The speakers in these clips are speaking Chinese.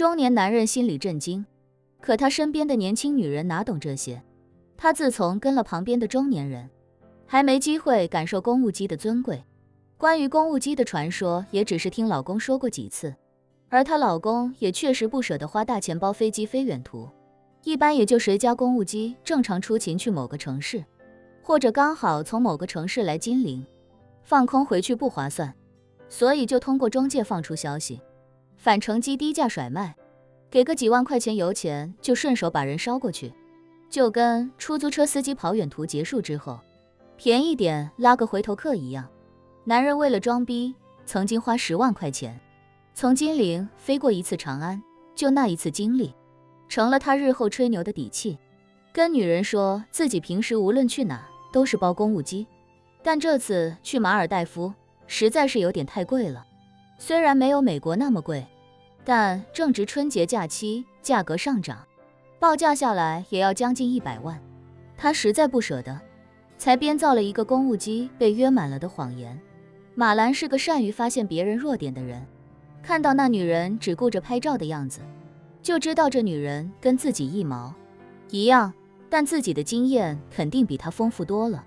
中年男人心里震惊，可他身边的年轻女人哪懂这些？他自从跟了旁边的中年人，还没机会感受公务机的尊贵。关于公务机的传说，也只是听老公说过几次，而她老公也确实不舍得花大钱包飞机飞远途，一般也就谁家公务机正常出勤去某个城市，或者刚好从某个城市来金陵，放空回去不划算，所以就通过中介放出消息，返程机低价甩卖，给个几万块钱油钱就顺手把人捎过去，就跟出租车司机跑远途结束之后便宜点拉个回头客一样。男人为了装逼，曾经花10万块钱从金陵飞过一次长安，就那一次经历成了他日后吹牛的底气，跟女人说自己平时无论去哪都是包公务机，但这次去马尔代夫实在是有点太贵了。虽然没有美国那么贵，但正值春节假期，价格上涨，报价下来也要将近100万，他实在不舍得，才编造了一个公务机被约满了的谎言。马兰是个善于发现别人弱点的人，看到那女人只顾着拍照的样子，就知道这女人跟自己一毛一样，但自己的经验肯定比她丰富多了，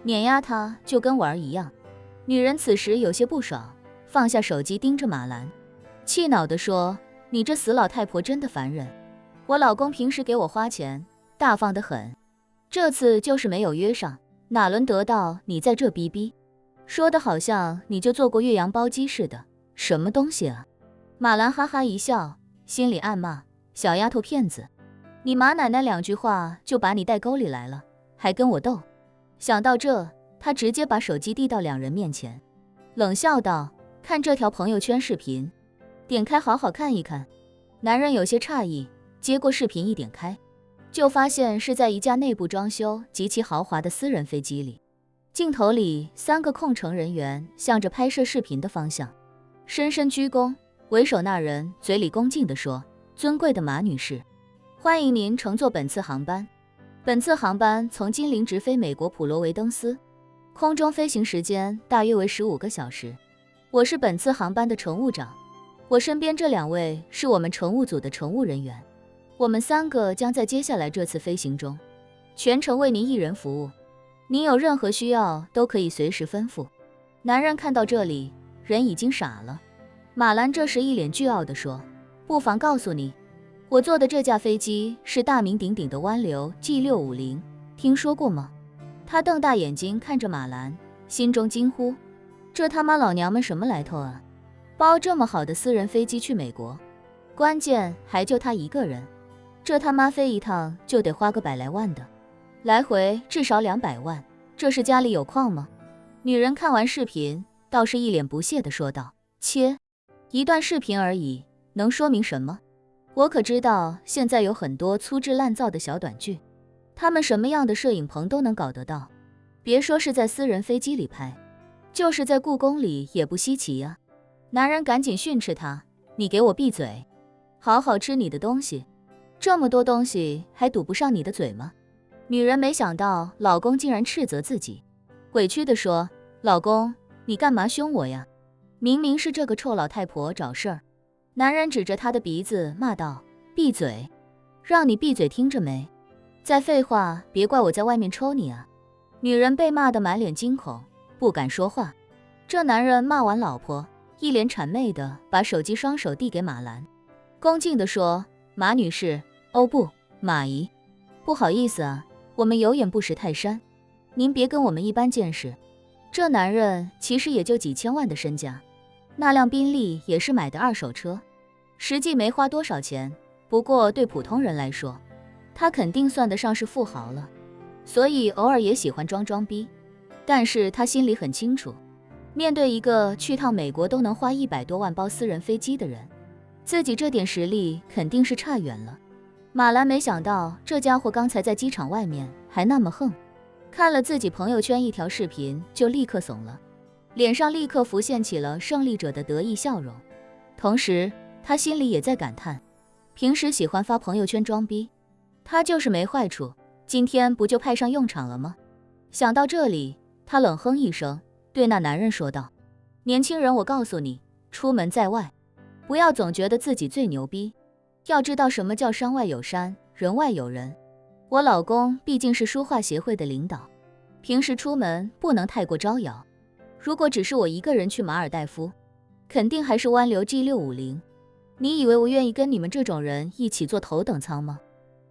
碾压她就跟玩一样。女人此时有些不爽，放下手机盯着马兰，气恼地说：“你这死老太婆真的烦人，我老公平时给我花钱大方得很，这次就是没有约上，哪轮得到你在这逼逼？说的好像你就做过岳阳包机似的，什么东西啊？”马兰哈哈一笑，心里暗骂：小丫头片子，你马奶奶2句话就把你带沟里来了，还跟我斗。想到这，他直接把手机递到2人面前，冷笑道：看这条朋友圈视频，点开好好看一看。男人有些诧异，接过视频一点开，就发现是在一架内部装修极其豪华的私人飞机里，镜头里3个空乘人员向着拍摄视频的方向深深鞠躬，为首那人嘴里恭敬地说：尊贵的马女士，欢迎您乘坐本次航班。本次航班从金陵直飞美国普罗维登斯，空中飞行时间大约为15个小时。我是本次航班的乘务长，我身边这2位是我们乘务组的乘务人员，我们3个将在接下来这次飞行中全程为您一人服务，您有任何需要都可以随时吩咐。男人看到这里，人已经傻了。马兰这时一脸倨傲地说：不妨告诉你，我坐的这架飞机是大名鼎鼎的湾流 G650， 听说过吗？他瞪大眼睛看着马兰，心中惊呼：这他妈老娘们什么来头啊？包这么好的私人飞机去美国，关键还就他一个人，这他妈飞一趟就得花个100来万的，来回至少200万，这是家里有矿吗？女人看完视频，倒是一脸不屑地说道：切，一段视频而已，能说明什么？我可知道现在有很多粗制滥造的小短剧，他们什么样的摄影棚都能搞得到，别说是在私人飞机里拍，就是在故宫里也不稀奇呀。男人赶紧训斥他：你给我闭嘴，好好吃你的东西，这么多东西还堵不上你的嘴吗？女人没想到老公竟然斥责自己，委屈地说：老公，你干嘛凶我呀？明明是这个臭老太婆找事儿。男人指着她的鼻子骂道：闭嘴，让你闭嘴听着没？再废话，别怪我在外面抽你啊！女人被骂得满脸惊恐，不敢说话。这男人骂完老婆，一脸谄媚地把手机双手递给马兰，恭敬地说：马女士，哦不，马姨，不好意思啊，我们有眼不识泰山，您别跟我们一般见识。这男人其实也就几千万的身家，那辆宾利也是买的2手车，实际没花多少钱，不过对普通人来说，他肯定算得上是富豪了，所以偶尔也喜欢装逼。但是他心里很清楚，面对一个去趟美国都能花100多万包私人飞机的人，自己这点实力肯定是差远了。马兰没想到这家伙刚才在机场外面还那么横，看了自己朋友圈一条视频就立刻怂了，脸上立刻浮现起了胜利者的得意笑容，同时他心里也在感叹，平时喜欢发朋友圈装逼，他就是没坏处，今天不就派上用场了吗？想到这里，他冷哼一声，对那男人说道：年轻人，我告诉你，出门在外，不要总觉得自己最牛逼，要知道什么叫山外有山，人外有人。我老公毕竟是书画协会的领导，平时出门不能太过招摇。如果只是我一个人去马尔代夫，肯定还是湾流 G650。你以为我愿意跟你们这种人一起坐头等舱吗？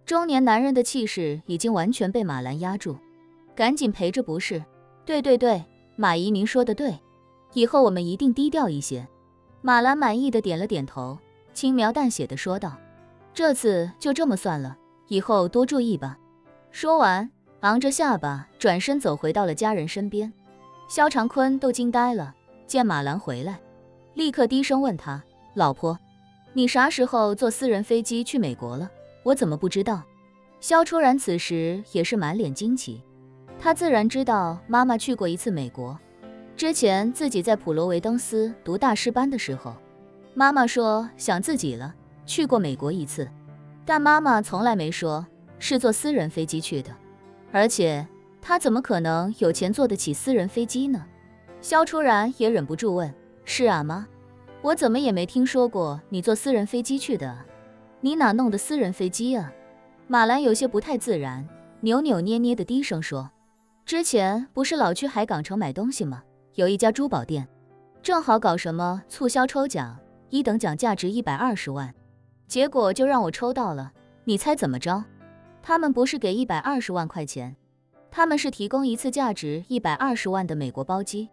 中年男人的气势已经完全被马兰压住，赶紧陪着不是。对，马姨您说的对，以后我们一定低调一些。马兰满意的点了点头，轻描淡写的说道，这次就这么算了，以后多注意吧。说完，昂着下巴转身走回到了家人身边。肖长坤都惊呆了，见马兰回来，立刻低声问他，老婆，你啥时候坐私人飞机去美国了？我怎么不知道？肖初然此时也是满脸惊奇，他自然知道妈妈去过一次美国，之前自己在普罗维登斯读大师班的时候，妈妈说想自己了，去过美国一次，但妈妈从来没说是坐私人飞机去的，而且他怎么可能有钱坐得起私人飞机呢？肖初然也忍不住问，是啊妈，我怎么也没听说过你坐私人飞机去的，你哪弄的私人飞机啊？马兰有些不太自然，扭扭捏捏的低声说，之前不是老去海港城买东西吗？有一家珠宝店，正好搞什么促销抽奖，1等奖价值120万，结果就让我抽到了，你猜怎么着？他们不是给120万块钱，他们是提供一次价值120万的美国包机，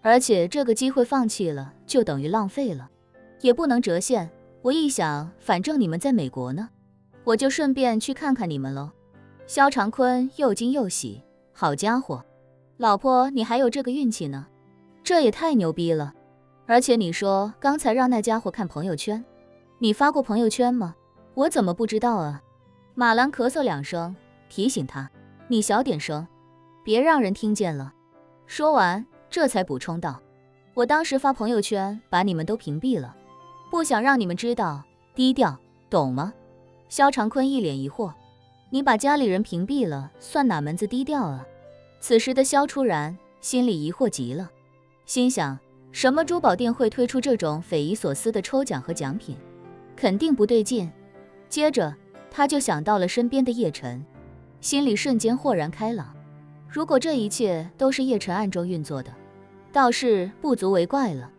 而且这个机会放弃了就等于浪费了，也不能折现。我一想，反正你们在美国呢，我就顺便去看看你们喽。肖长坤又惊又喜，好家伙，老婆你还有这个运气呢，这也太牛逼了。而且你说刚才让那家伙看朋友圈，你发过朋友圈吗？我怎么不知道啊？马兰咳嗽2声，提醒他，你小点声，别让人听见了。说完，这才补充道，我当时发朋友圈把你们都屏蔽了，不想让你们知道，低调，懂吗？肖长坤一脸疑惑，你把家里人屏蔽了，算哪门子低调啊？此时的肖初然心里疑惑极了，心想，什么珠宝店会推出这种匪夷所思的抽奖和奖品，肯定不对劲。接着他就想到了身边的叶晨，心里瞬间豁然开朗，如果这一切都是叶晨暗中运作的，倒是不足为怪了。